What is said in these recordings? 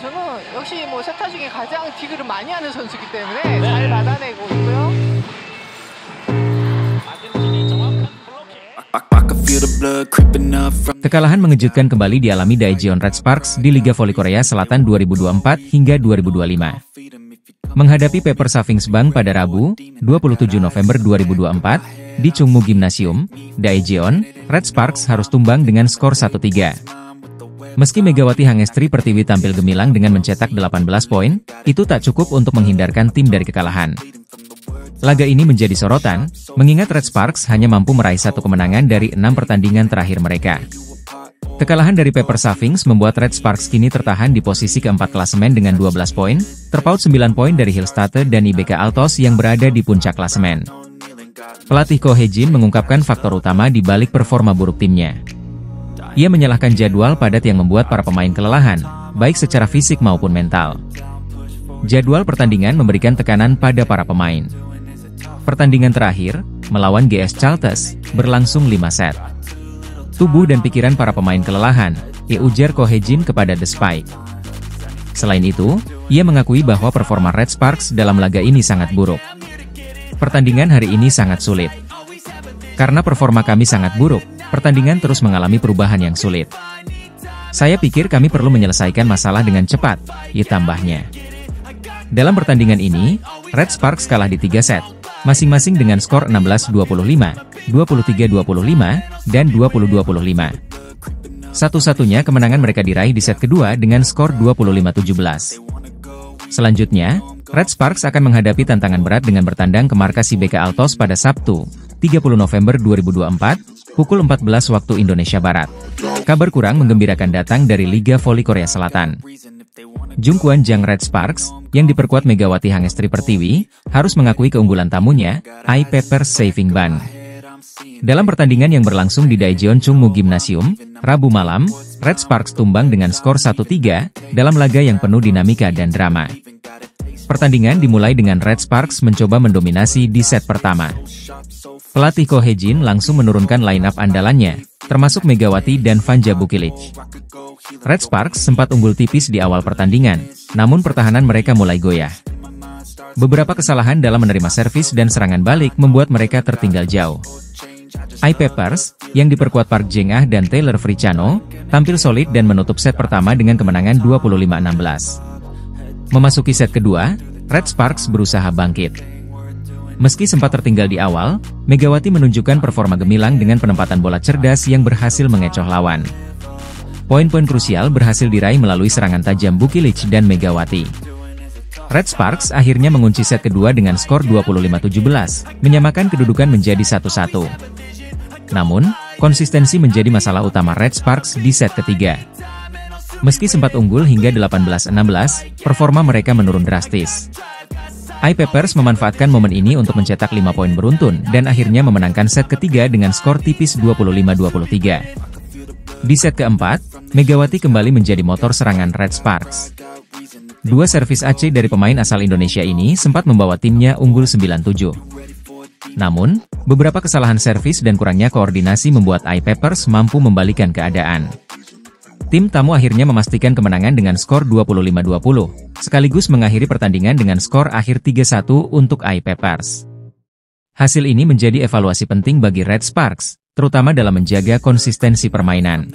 선수는 역시 뭐 세타 중에 가장 디그를 많이 하는 선수이기 때문에 잘 받아내고 있고요. Kekalahan mengejutkan kembali dialami Daejeon Red Sparks di Liga Voli Korea Selatan 2024 hingga 2025. Menghadapi Pepper Savings Bank pada Rabu, 27 November 2024, di Chungmu Gymnasium, Daejeon Red Sparks harus tumbang dengan skor 1-3. Meski Megawati Hangestri Pertiwi tampil gemilang dengan mencetak 18 poin, itu tak cukup untuk menghindarkan tim dari kekalahan. Laga ini menjadi sorotan, mengingat Red Sparks hanya mampu meraih satu kemenangan dari 6 pertandingan terakhir mereka. Kekalahan dari Pepper Savings membuat Red Sparks kini tertahan di posisi keempat klasemen dengan 12 poin, terpaut 9 poin dari Hillstate dan IBK Altos yang berada di puncak klasemen. Pelatih Ko Hye-jin mengungkapkan faktor utama di balik performa buruk timnya. Ia menyalahkan jadwal padat yang membuat para pemain kelelahan, baik secara fisik maupun mental. Jadwal pertandingan memberikan tekanan pada para pemain. Pertandingan terakhir, melawan GS Chalters, berlangsung 5 set. Tubuh dan pikiran para pemain kelelahan, ujar Ko Hye-jin kepada The Spike. Selain itu, ia mengakui bahwa performa Red Sparks dalam laga ini sangat buruk. Pertandingan hari ini sangat sulit. Karena performa kami sangat buruk, pertandingan terus mengalami perubahan yang sulit. Saya pikir kami perlu menyelesaikan masalah dengan cepat, tambahnya. Dalam pertandingan ini, Red Sparks kalah di 3 set, masing-masing dengan skor 16-25, 23-25, dan 20-25. Satu-satunya kemenangan mereka diraih di set kedua dengan skor 25-17. Selanjutnya, Red Sparks akan menghadapi tantangan berat dengan bertandang ke markas IBK Altos pada Sabtu, 30 November 2024, pukul 14 waktu Indonesia Barat. Kabar kurang menggembirakan datang dari Liga Voli Korea Selatan. Jungkwon Jang Red Sparks, yang diperkuat Megawati Hangestri Pertiwi, harus mengakui keunggulan tamunya, Pepper Savings Bank. Dalam pertandingan yang berlangsung di Daejeon Chungmu Gymnasium, Rabu malam, Red Sparks tumbang dengan skor 1-3, dalam laga yang penuh dinamika dan drama. Pertandingan dimulai dengan Red Sparks mencoba mendominasi di set pertama. Pelatih Ko Hye-jin langsung menurunkan line-up andalannya, termasuk Megawati dan Vanja Bukilic. Red Sparks sempat unggul tipis di awal pertandingan, namun pertahanan mereka mulai goyah. Beberapa kesalahan dalam menerima servis dan serangan balik membuat mereka tertinggal jauh. Peppers, yang diperkuat Park Jeng-ah dan Taylor Fricano, tampil solid dan menutup set pertama dengan kemenangan 25-16. Memasuki set kedua, Red Sparks berusaha bangkit. Meski sempat tertinggal di awal, Megawati menunjukkan performa gemilang dengan penempatan bola cerdas yang berhasil mengecoh lawan. Poin-poin krusial berhasil diraih melalui serangan tajam Bukilic dan Megawati. Red Sparks akhirnya mengunci set kedua dengan skor 25-17, menyamakan kedudukan menjadi 1-1. Namun, konsistensi menjadi masalah utama Red Sparks di set ketiga. Meski sempat unggul hingga 18-16, performa mereka menurun drastis. Peppers memanfaatkan momen ini untuk mencetak 5 poin beruntun dan akhirnya memenangkan set ketiga dengan skor tipis 25-23. Di set keempat, Megawati kembali menjadi motor serangan Red Sparks. Dua servis AC dari pemain asal Indonesia ini sempat membawa timnya unggul 9-7. Namun, beberapa kesalahan servis dan kurangnya koordinasi membuat Peppers mampu membalikan keadaan. Tim tamu akhirnya memastikan kemenangan dengan skor 25-20, sekaligus mengakhiri pertandingan dengan skor akhir 3-1 untuk Peppers. Hasil ini menjadi evaluasi penting bagi Red Sparks, terutama dalam menjaga konsistensi permainan.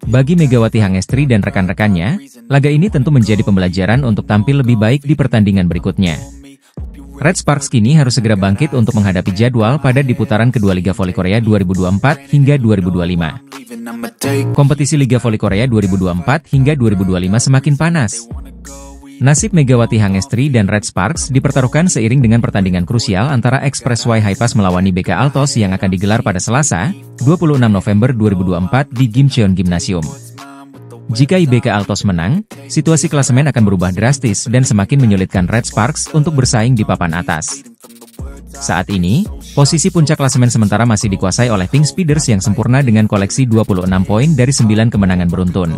Bagi Megawati Hangestri dan rekan-rekannya, laga ini tentu menjadi pembelajaran untuk tampil lebih baik di pertandingan berikutnya. Red Sparks kini harus segera bangkit untuk menghadapi jadwal padat di putaran kedua Liga Voli Korea 2024 hingga 2025. Kompetisi Liga Voli Korea 2024 hingga 2025 semakin panas. Nasib Megawati Hangestri dan Red Sparks dipertaruhkan seiring dengan pertandingan krusial antara Express Y High-Pass melawan IBK Altos yang akan digelar pada Selasa, 26 November 2024 di Gimcheon Gymnasium. Jika IBK Altos menang, situasi klasemen akan berubah drastis dan semakin menyulitkan Red Sparks untuk bersaing di papan atas. Saat ini, posisi puncak klasemen sementara masih dikuasai oleh Pink Speeders yang sempurna dengan koleksi 26 poin dari 9 kemenangan beruntun.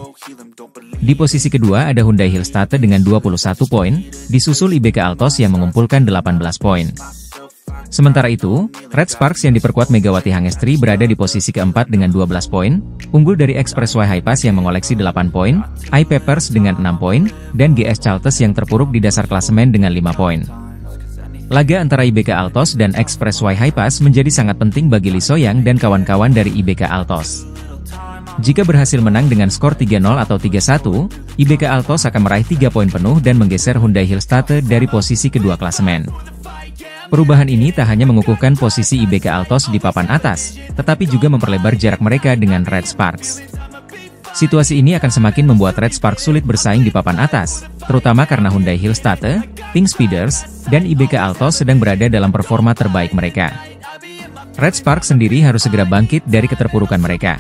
Di posisi kedua ada Hyundai Hillstate dengan 21 poin, disusul IBK Altos yang mengumpulkan 18 poin. Sementara itu, Red Sparks yang diperkuat Megawati Hangestri berada di posisi keempat dengan 12 poin, unggul dari Express Y High Pass yang mengoleksi 8 poin, iPapers dengan 6 poin, dan GS Chalters yang terpuruk di dasar klasemen dengan 5 poin. Laga antara IBK Altos dan Express Y High Pass menjadi sangat penting bagi Lee Soyang dan kawan-kawan dari IBK Altos. Jika berhasil menang dengan skor 3-0 atau 3-1, IBK Altos akan meraih 3 poin penuh dan menggeser Hyundai Hillstatte dari posisi kedua klasemen. Perubahan ini tak hanya mengukuhkan posisi IBK Altos di papan atas, tetapi juga memperlebar jarak mereka dengan Red Sparks. Situasi ini akan semakin membuat Red Sparks sulit bersaing di papan atas, terutama karena Hyundai Hillstatte, Pink Speeders, dan IBK Altos sedang berada dalam performa terbaik mereka. Red Sparks sendiri harus segera bangkit dari keterpurukan mereka.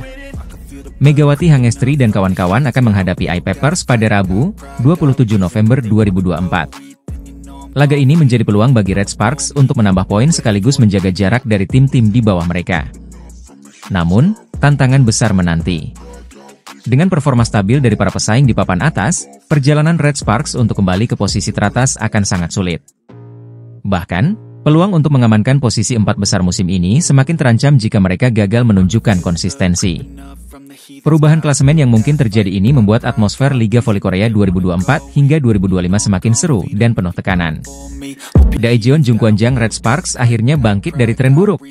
Megawati Hangestri dan kawan-kawan akan menghadapi iPapers pada Rabu, 27 November 2024. Laga ini menjadi peluang bagi Red Sparks untuk menambah poin sekaligus menjaga jarak dari tim-tim di bawah mereka. Namun, tantangan besar menanti. Dengan performa stabil dari para pesaing di papan atas, perjalanan Red Sparks untuk kembali ke posisi teratas akan sangat sulit. Bahkan, peluang untuk mengamankan posisi 4 besar musim ini semakin terancam jika mereka gagal menunjukkan konsistensi. Perubahan klasemen yang mungkin terjadi ini membuat atmosfer Liga Voli Korea 2024 hingga 2025 semakin seru dan penuh tekanan. Daejeon Jungkwanjang Red Sparks akhirnya bangkit dari tren buruk.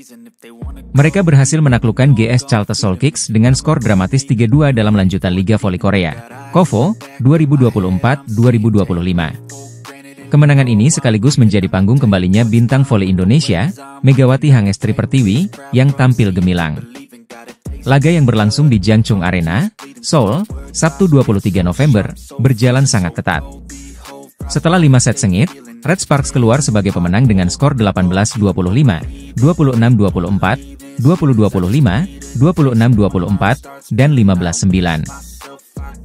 Mereka berhasil menaklukkan GS Chalters Seoul Kicks dengan skor dramatis 3-2 dalam lanjutan Liga Voli Korea, KOVO, 2024-2025. Kemenangan ini sekaligus menjadi panggung kembalinya bintang voli Indonesia, Megawati Hangestri Pertiwi, yang tampil gemilang. Laga yang berlangsung di Jangchung Arena, Seoul, Sabtu 23 November, berjalan sangat ketat. Setelah 5 set sengit, Red Sparks keluar sebagai pemenang dengan skor 18-25, 26-24, 20-25, 26-24, dan 15-9.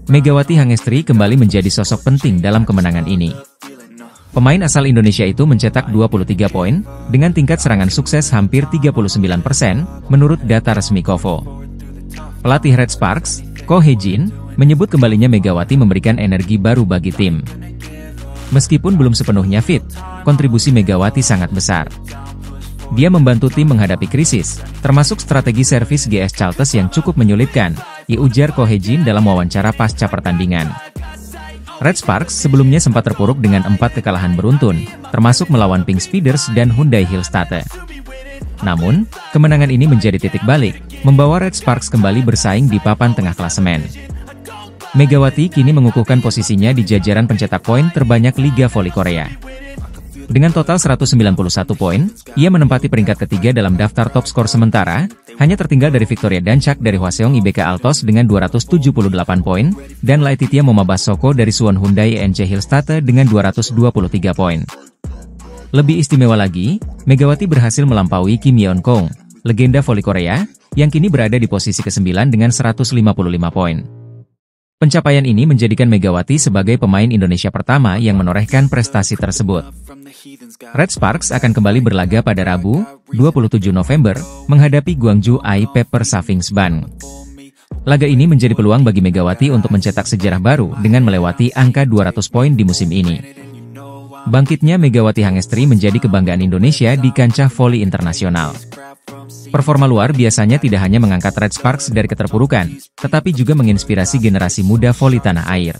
Megawati Hangestri kembali menjadi sosok penting dalam kemenangan ini. Pemain asal Indonesia itu mencetak 23 poin, dengan tingkat serangan sukses hampir 39% menurut data resmi KOVO. Pelatih Red Sparks, Ko Hye-jin, menyebut kembalinya Megawati memberikan energi baru bagi tim. Meskipun belum sepenuhnya fit, kontribusi Megawati sangat besar. Dia membantu tim menghadapi krisis, termasuk strategi servis GS Chalters yang cukup menyulitkan, ujar Ko Hye-jin dalam wawancara pasca pertandingan. Red Sparks sebelumnya sempat terpuruk dengan 4 kekalahan beruntun, termasuk melawan Pink Speeders dan Hyundai Hillstatte. Namun, kemenangan ini menjadi titik balik, membawa Red Sparks kembali bersaing di papan tengah klasemen. Megawati kini mengukuhkan posisinya di jajaran pencetak poin terbanyak Liga Voli Korea. Dengan total 191 poin, ia menempati peringkat ketiga dalam daftar top skor sementara, hanya tertinggal dari Victoria Dancak dari Hwaseong IBK Altos dengan 278 poin, dan Laetitia Momabasoko dari Suwon Hyundai ENC Hillstatte dengan 223 poin. Lebih istimewa lagi, Megawati berhasil melampaui Kim Yeon Kong, legenda voli Korea, yang kini berada di posisi ke-9 dengan 155 poin. Pencapaian ini menjadikan Megawati sebagai pemain Indonesia pertama yang menorehkan prestasi tersebut. Red Sparks akan kembali berlaga pada Rabu, 27 November, menghadapi Gwangju iPapers Savings Bank. Laga ini menjadi peluang bagi Megawati untuk mencetak sejarah baru dengan melewati angka 200 poin di musim ini. Bangkitnya Megawati Hangestri menjadi kebanggaan Indonesia di kancah voli internasional. Performa luar biasanya tidak hanya mengangkat Red Sparks dari keterpurukan, tetapi juga menginspirasi generasi muda voli tanah air.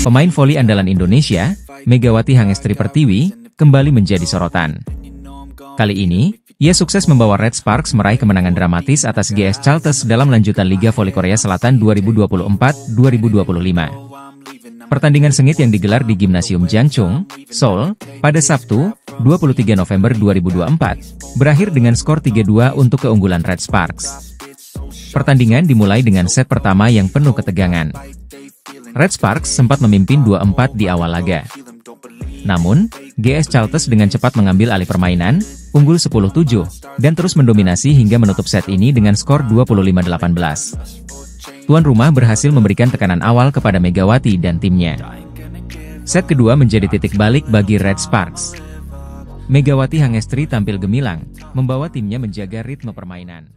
Pemain voli andalan Indonesia, Megawati Hangestri Pertiwi, kembali menjadi sorotan. Kali ini, ia sukses membawa Red Sparks meraih kemenangan dramatis atas GS Chalters dalam lanjutan Liga Voli Korea Selatan 2024-2025. Pertandingan sengit yang digelar di Gimnasium Jangchung, Seoul, pada Sabtu, 23 November 2024, berakhir dengan skor 3-2 untuk keunggulan Red Sparks. Pertandingan dimulai dengan set pertama yang penuh ketegangan. Red Sparks sempat memimpin 2-4 di awal laga. Namun, GS Chalters dengan cepat mengambil alih permainan, unggul 10-7, dan terus mendominasi hingga menutup set ini dengan skor 25-18. Tuan rumah berhasil memberikan tekanan awal kepada Megawati dan timnya. Set kedua menjadi titik balik bagi Red Sparks. Megawati Hangestri tampil gemilang, membawa timnya menjaga ritme permainan.